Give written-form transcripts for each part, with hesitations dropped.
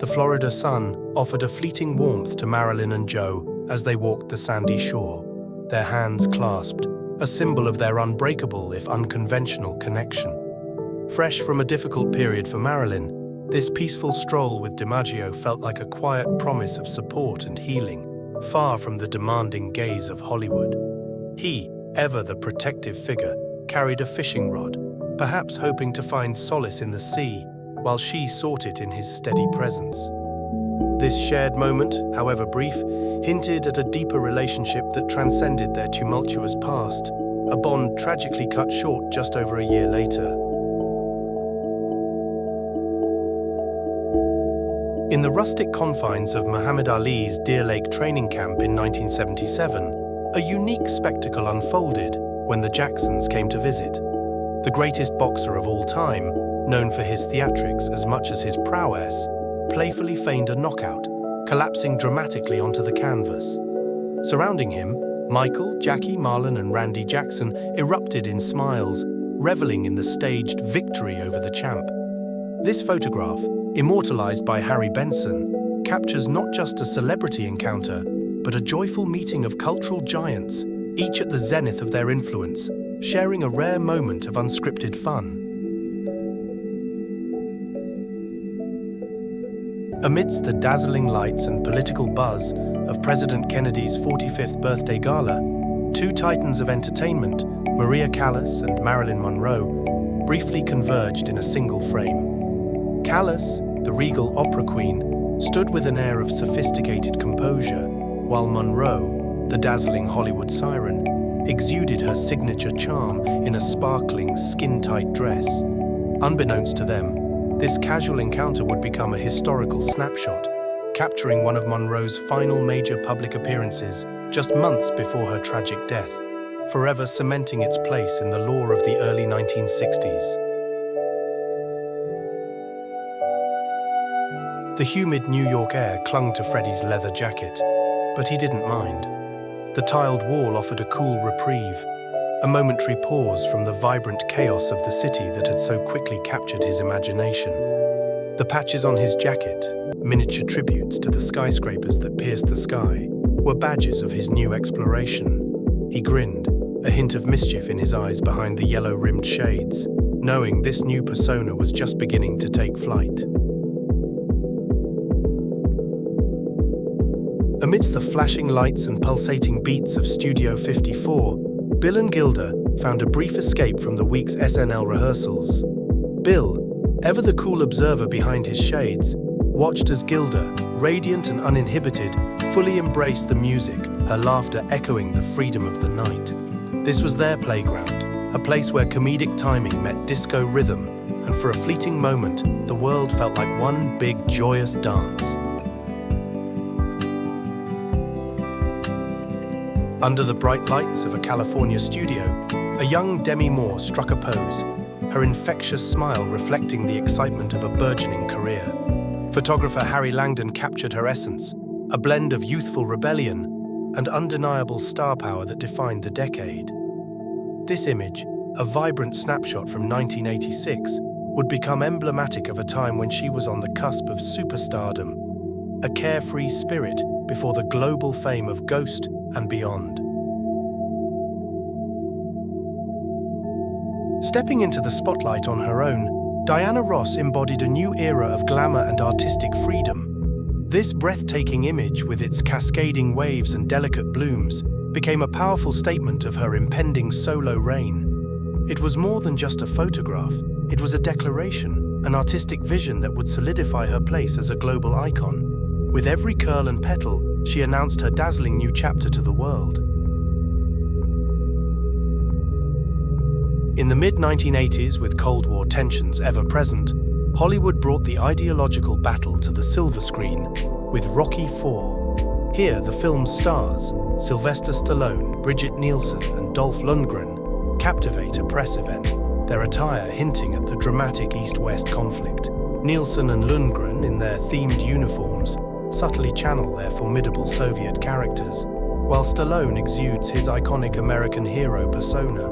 The Florida sun offered a fleeting warmth to Marilyn and Joe as they walked the sandy shore, their hands clasped, a symbol of their unbreakable, if unconventional, connection. Fresh from a difficult period for Marilyn, this peaceful stroll with DiMaggio felt like a quiet promise of support and healing, far from the demanding gaze of Hollywood. He, ever the protective figure, carried a fishing rod, perhaps hoping to find solace in the sea, while she sought it in his steady presence. This shared moment, however brief, hinted at a deeper relationship that transcended their tumultuous past, a bond tragically cut short just over a year later. In the rustic confines of Muhammad Ali's Deer Lake training camp in 1977, a unique spectacle unfolded when the Jacksons came to visit. The greatest boxer of all time, known for his theatrics as much as his prowess, playfully feigned a knockout, collapsing dramatically onto the canvas. Surrounding him, Michael, Jackie, Marlon, and Randy Jackson erupted in smiles, reveling in the staged victory over the champ. This photograph, immortalized by Harry Benson, captures not just a celebrity encounter, but a joyful meeting of cultural giants, each at the zenith of their influence, sharing a rare moment of unscripted fun. Amidst the dazzling lights and political buzz of President Kennedy's 45th birthday gala, two titans of entertainment, Maria Callas and Marilyn Monroe, briefly converged in a single frame. Callas, the regal opera queen, stood with an air of sophisticated composure, while Monroe, the dazzling Hollywood siren, exuded her signature charm in a sparkling, skin-tight dress. Unbeknownst to them, this casual encounter would become a historical snapshot, capturing one of Monroe's final major public appearances just months before her tragic death, forever cementing its place in the lore of the early 1960s. The humid New York air clung to Freddie's leather jacket, but he didn't mind. The tiled wall offered a cool reprieve, a momentary pause from the vibrant chaos of the city that had so quickly captured his imagination. The patches on his jacket, miniature tributes to the skyscrapers that pierced the sky, were badges of his new exploration. He grinned, a hint of mischief in his eyes behind the yellow-rimmed shades, knowing this new persona was just beginning to take flight. Amidst the flashing lights and pulsating beats of Studio 54, Bill and Gilda found a brief escape from the week's SNL rehearsals. Bill, ever the cool observer behind his shades, watched as Gilda, radiant and uninhibited, fully embraced the music, her laughter echoing the freedom of the night. This was their playground, a place where comedic timing met disco rhythm, and for a fleeting moment, the world felt like one big, joyous dance. Under the bright lights of a California studio, a young Demi Moore struck a pose, her infectious smile reflecting the excitement of a burgeoning career. Photographer Harry Langdon captured her essence, a blend of youthful rebellion and undeniable star power that defined the decade. This image, a vibrant snapshot from 1986, would become emblematic of a time when she was on the cusp of superstardom, a carefree spirit before the global fame of Ghost and beyond. Stepping into the spotlight on her own, Diana Ross embodied a new era of glamour and artistic freedom. This breathtaking image, with its cascading waves and delicate blooms, became a powerful statement of her impending solo reign. It was more than just a photograph, it was a declaration, an artistic vision that would solidify her place as a global icon. With every curl and petal, she announced her dazzling new chapter to the world. In the mid-1980s, with Cold War tensions ever present, Hollywood brought the ideological battle to the silver screen with Rocky IV. Here, the film's stars, Sylvester Stallone, Brigitte Nielsen, and Dolph Lundgren, captivate a press event, their attire hinting at the dramatic East-West conflict. Nielsen and Lundgren, in their themed uniforms, subtly channel their formidable Soviet characters, while Stallone exudes his iconic American hero persona.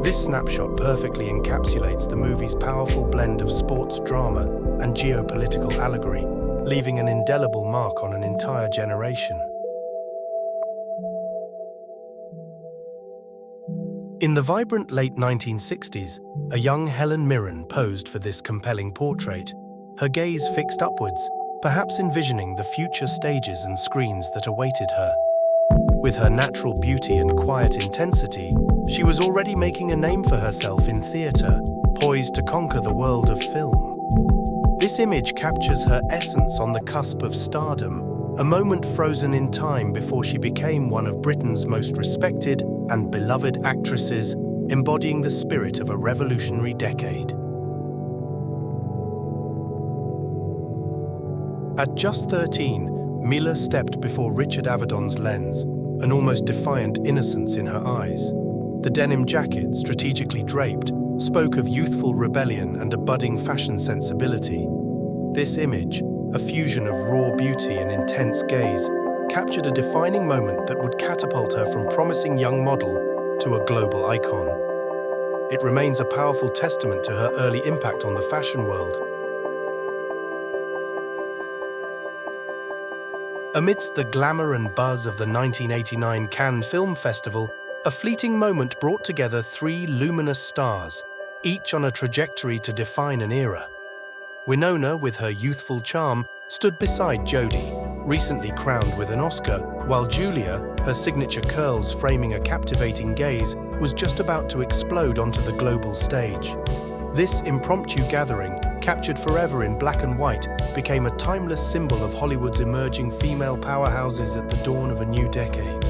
This snapshot perfectly encapsulates the movie's powerful blend of sports drama and geopolitical allegory, leaving an indelible mark on an entire generation. In the vibrant late 1960s, a young Helen Mirren posed for this compelling portrait, her gaze fixed upwards, perhaps envisioning the future stages and screens that awaited her. With her natural beauty and quiet intensity, she was already making a name for herself in theatre, poised to conquer the world of film. This image captures her essence on the cusp of stardom, a moment frozen in time before she became one of Britain's most respected and beloved actresses, embodying the spirit of a revolutionary decade. At just 13, Mila stepped before Richard Avedon's lens, an almost defiant innocence in her eyes. The denim jacket, strategically draped, spoke of youthful rebellion and a budding fashion sensibility. This image, a fusion of raw beauty and intense gaze, captured a defining moment that would catapult her from promising young model to a global icon. It remains a powerful testament to her early impact on the fashion world. Amidst the glamour and buzz of the 1989 Cannes Film Festival, a fleeting moment brought together three luminous stars, each on a trajectory to define an era. Winona, with her youthful charm, stood beside Jodie, recently crowned with an Oscar, while Julia, her signature curls framing a captivating gaze, was just about to explode onto the global stage. This impromptu gathering, captured forever in black and white, became a timeless symbol of Hollywood's emerging female powerhouses at the dawn of a new decade.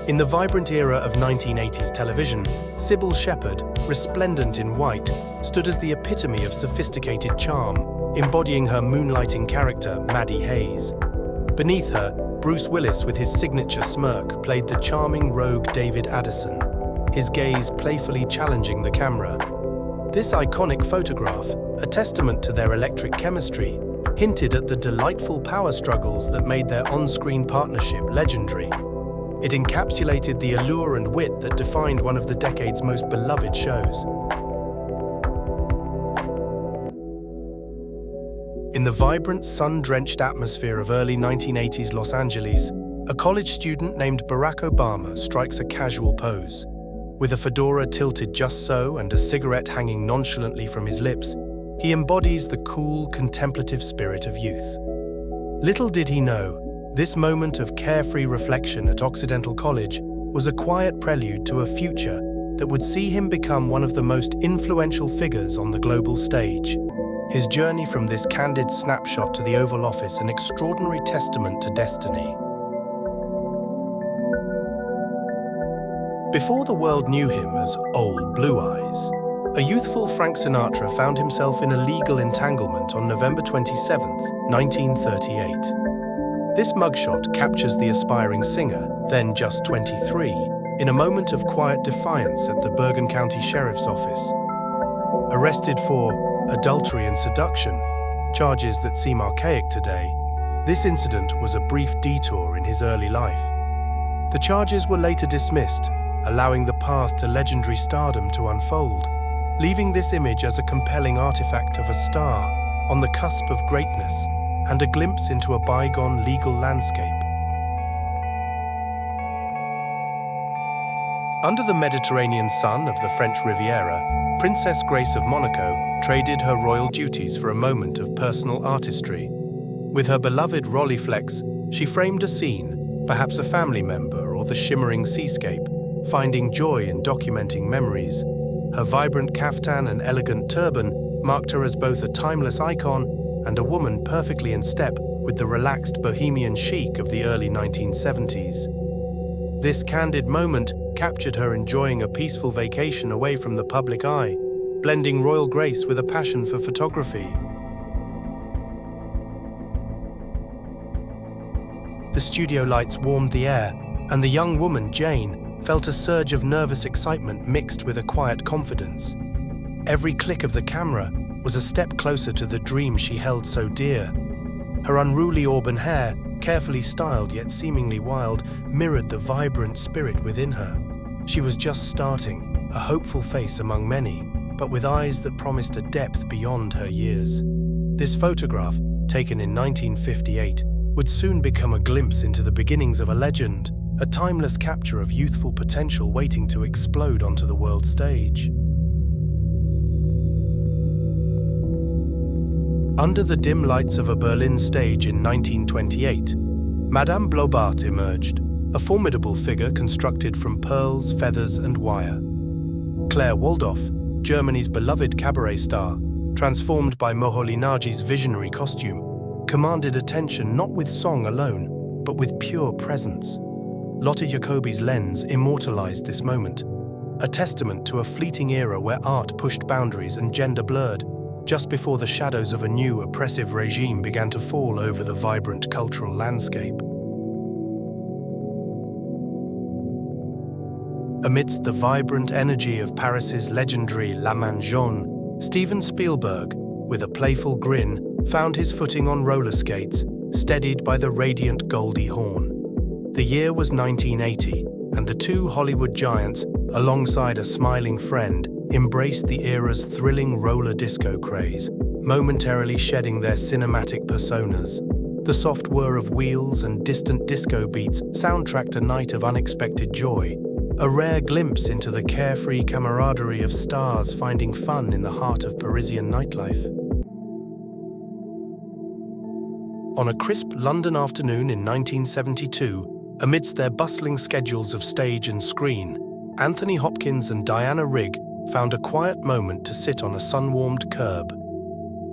In the vibrant era of 1980s television, Sybil Shepherd, resplendent in white, stood as the epitome of sophisticated charm, embodying her moonlighting character, Maddie Hayes. Beneath her, Bruce Willis, with his signature smirk, played the charming rogue David Addison, his gaze playfully challenging the camera. This iconic photograph, a testament to their electric chemistry, hinted at the delightful power struggles that made their on-screen partnership legendary. It encapsulated the allure and wit that defined one of the decade's most beloved shows. In the vibrant, sun-drenched atmosphere of early 1980s Los Angeles, a college student named Barack Obama strikes a casual pose. With a fedora tilted just so and a cigarette hanging nonchalantly from his lips, he embodies the cool, contemplative spirit of youth. Little did he know, this moment of carefree reflection at Occidental College was a quiet prelude to a future that would see him become one of the most influential figures on the global stage. His journey from this candid snapshot to the Oval Office an extraordinary testament to destiny. Before the world knew him as Old Blue Eyes, a youthful Frank Sinatra found himself in a legal entanglement on November 27, 1938. This mugshot captures the aspiring singer, then just 23, in a moment of quiet defiance at the Bergen County Sheriff's Office. Arrested for adultery and seduction, charges that seem archaic today, this incident was a brief detour in his early life. The charges were later dismissed, allowing the path to legendary stardom to unfold, leaving this image as a compelling artifact of a star on the cusp of greatness and a glimpse into a bygone legal landscape. Under the Mediterranean sun of the French Riviera, Princess Grace of Monaco traded her royal duties for a moment of personal artistry. With her beloved Rolleiflex, she framed a scene, perhaps a family member or the shimmering seascape, finding joy in documenting memories. Her vibrant caftan and elegant turban marked her as both a timeless icon and a woman perfectly in step with the relaxed bohemian chic of the early 1970s. This candid moment captured her enjoying a peaceful vacation away from the public eye, blending royal grace with a passion for photography. The studio lights warmed the air, and the young woman, Jane, felt a surge of nervous excitement mixed with a quiet confidence. Every click of the camera was a step closer to the dream she held so dear. Her unruly auburn hair, carefully styled yet seemingly wild, mirrored the vibrant spirit within her. She was just starting, a hopeful face among many. but with eyes that promised a depth beyond her years. This photograph, taken in 1958, would soon become a glimpse into the beginnings of a legend, a timeless capture of youthful potential waiting to explode onto the world stage. Under the dim lights of a Berlin stage in 1928, Madame Blobart emerged, a formidable figure constructed from pearls, feathers, and wire. Claire Waldorf, Germany's beloved cabaret star, transformed by Moholinagi's visionary costume, commanded attention not with song alone, but with pure presence. Lotte Jacobi's lens immortalized this moment, a testament to a fleeting era where art pushed boundaries and gender blurred, just before the shadows of a new oppressive regime began to fall over the vibrant cultural landscape. Amidst the vibrant energy of Paris's legendary La Main Jaune, Steven Spielberg, with a playful grin, found his footing on roller skates, steadied by the radiant Goldie Hawn. The year was 1980, and the two Hollywood giants, alongside a smiling friend, embraced the era's thrilling roller disco craze, momentarily shedding their cinematic personas. The soft whir of wheels and distant disco beats soundtracked a night of unexpected joy, a rare glimpse into the carefree camaraderie of stars finding fun in the heart of Parisian nightlife. On a crisp London afternoon in 1972, amidst their bustling schedules of stage and screen, Anthony Hopkins and Diana Rigg found a quiet moment to sit on a sun-warmed curb.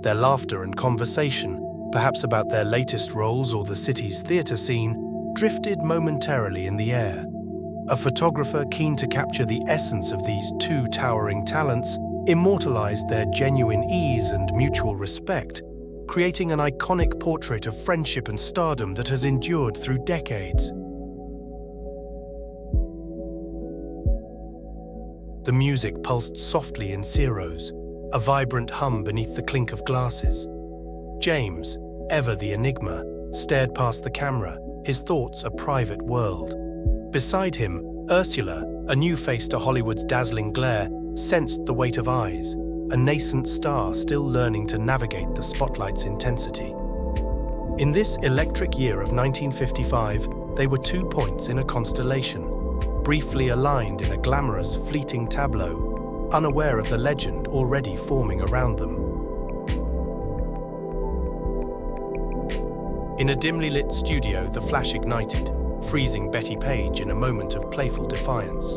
Their laughter and conversation, perhaps about their latest roles or the city's theatre scene, drifted momentarily in the air. A photographer keen to capture the essence of these two towering talents immortalized their genuine ease and mutual respect, creating an iconic portrait of friendship and stardom that has endured through decades. The music pulsed softly in Ciro's, a vibrant hum beneath the clink of glasses. James, ever the enigma, stared past the camera, his thoughts a private world. Beside him, Ursula, a new face to Hollywood's dazzling glare, sensed the weight of eyes, a nascent star still learning to navigate the spotlight's intensity. In this electric year of 1955, they were 2 points in a constellation, briefly aligned in a glamorous, fleeting tableau, unaware of the legend already forming around them. In a dimly lit studio, the flash ignited, freezing Betty Page in a moment of playful defiance.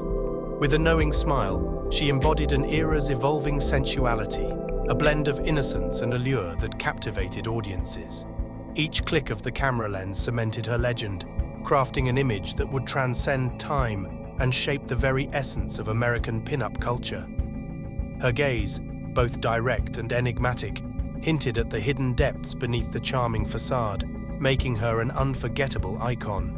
With a knowing smile, she embodied an era's evolving sensuality, a blend of innocence and allure that captivated audiences. Each click of the camera lens cemented her legend, crafting an image that would transcend time and shape the very essence of American pin-up culture. Her gaze, both direct and enigmatic, hinted at the hidden depths beneath the charming facade, making her an unforgettable icon.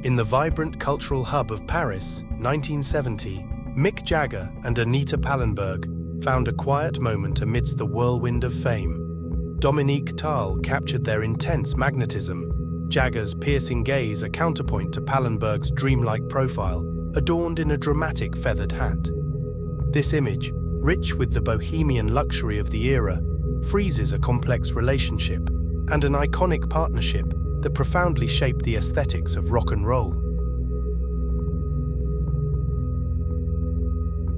In the vibrant cultural hub of Paris, 1970, Mick Jagger and Anita Pallenberg found a quiet moment amidst the whirlwind of fame. Dominique Thal captured their intense magnetism, Jagger's piercing gaze a counterpoint to Pallenberg's dreamlike profile, adorned in a dramatic feathered hat. This image, rich with the bohemian luxury of the era, freezes a complex relationship and an iconic partnership that profoundly shaped the aesthetics of rock and roll.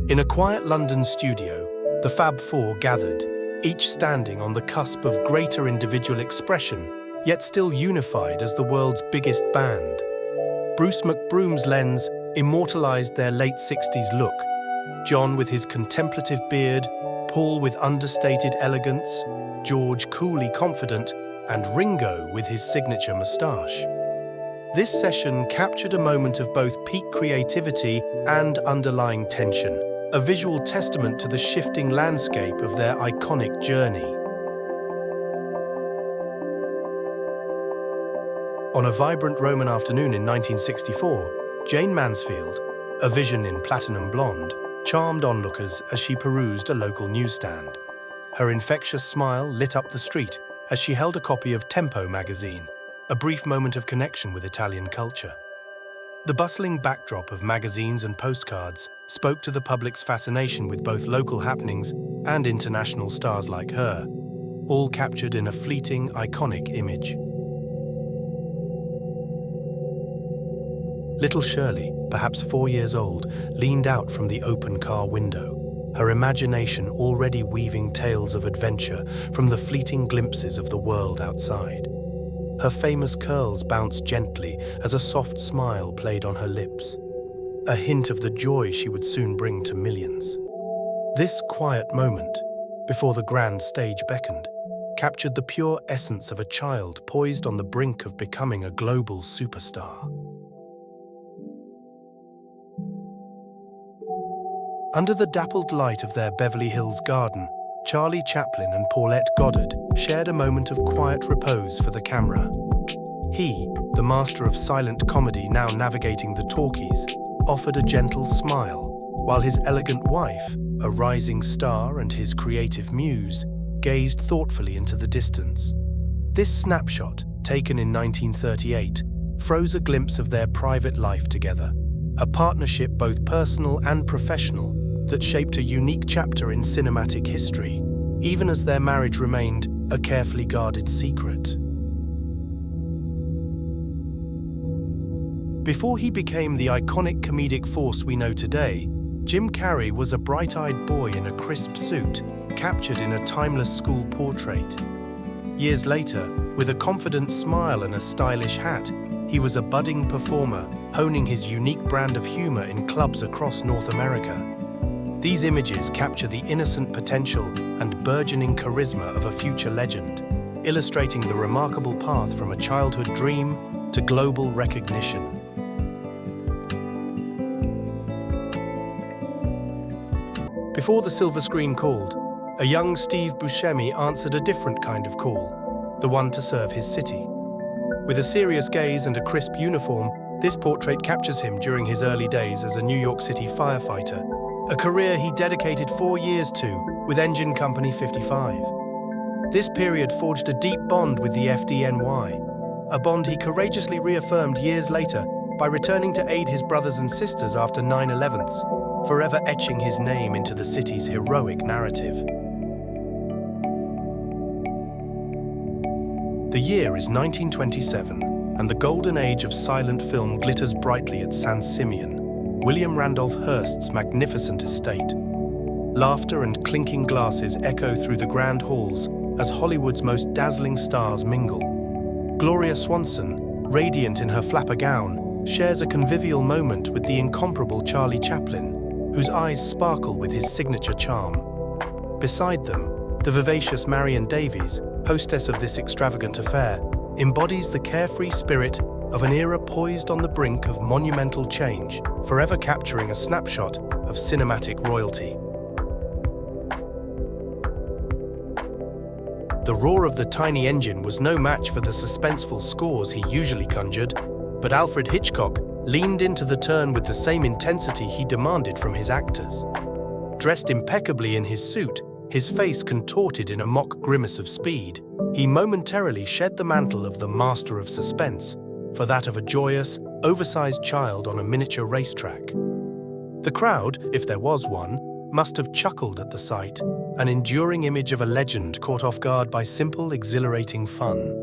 In a quiet London studio, the Fab Four gathered, each standing on the cusp of greater individual expression, yet still unified as the world's biggest band. Bruce McBroom's lens immortalized their late 60s look, John with his contemplative beard, Paul with understated elegance, George coolly confident, and Ringo with his signature moustache. This session captured a moment of both peak creativity and underlying tension, a visual testament to the shifting landscape of their iconic journey. On a vibrant Roman afternoon in 1964, Jane Mansfield, a vision in platinum blonde, charmed onlookers as she perused a local newsstand. Her infectious smile lit up the street as she held a copy of Tempo magazine, a brief moment of connection with Italian culture. The bustling backdrop of magazines and postcards spoke to the public's fascination with both local happenings and international stars like her, all captured in a fleeting, iconic image. Little Shirley, perhaps 4 years old, leaned out from the open car window, her imagination already weaving tales of adventure from the fleeting glimpses of the world outside. Her famous curls bounced gently as a soft smile played on her lips, a hint of the joy she would soon bring to millions. This quiet moment, before the grand stage beckoned, captured the pure essence of a child poised on the brink of becoming a global superstar. Under the dappled light of their Beverly Hills garden, Charlie Chaplin and Paulette Goddard shared a moment of quiet repose for the camera. He, the master of silent comedy now navigating the talkies, offered a gentle smile, while his elegant wife, a rising star and his creative muse, gazed thoughtfully into the distance. This snapshot, taken in 1938, froze a glimpse of their private life together, a partnership both personal and professional that shaped a unique chapter in cinematic history, even as their marriage remained a carefully guarded secret. Before he became the iconic comedic force we know today, Jim Carrey was a bright-eyed boy in a crisp suit, captured in a timeless school portrait. Years later, with a confident smile and a stylish hat, he was a budding performer, honing his unique brand of humor in clubs across North America. These images capture the innocent potential and burgeoning charisma of a future legend, illustrating the remarkable path from a childhood dream to global recognition. Before the silver screen called, a young Steve Buscemi answered a different kind of call, the one to serve his city. With a serious gaze and a crisp uniform, this portrait captures him during his early days as a New York City firefighter, a career he dedicated 4 years to with Engine Company 55. This period forged a deep bond with the FDNY, a bond he courageously reaffirmed years later by returning to aid his brothers and sisters after 9/11s, forever etching his name into the city's heroic narrative. The year is 1927, and the golden age of silent film glitters brightly at San Simeon, William Randolph Hearst's magnificent estate. Laughter and clinking glasses echo through the grand halls as Hollywood's most dazzling stars mingle. Gloria Swanson, radiant in her flapper gown, shares a convivial moment with the incomparable Charlie Chaplin, whose eyes sparkle with his signature charm. Beside them, the vivacious Marion Davies, hostess of this extravagant affair, embodies the carefree spirit of an era poised on the brink of monumental change, forever capturing a snapshot of cinematic royalty. The roar of the tiny engine was no match for the suspenseful scores he usually conjured, but Alfred Hitchcock leaned into the turn with the same intensity he demanded from his actors. Dressed impeccably in his suit, his face contorted in a mock grimace of speed, he momentarily shed the mantle of the master of suspense for that of a joyous, oversized child on a miniature racetrack. The crowd, if there was one, must have chuckled at the sight, an enduring image of a legend caught off guard by simple, exhilarating fun.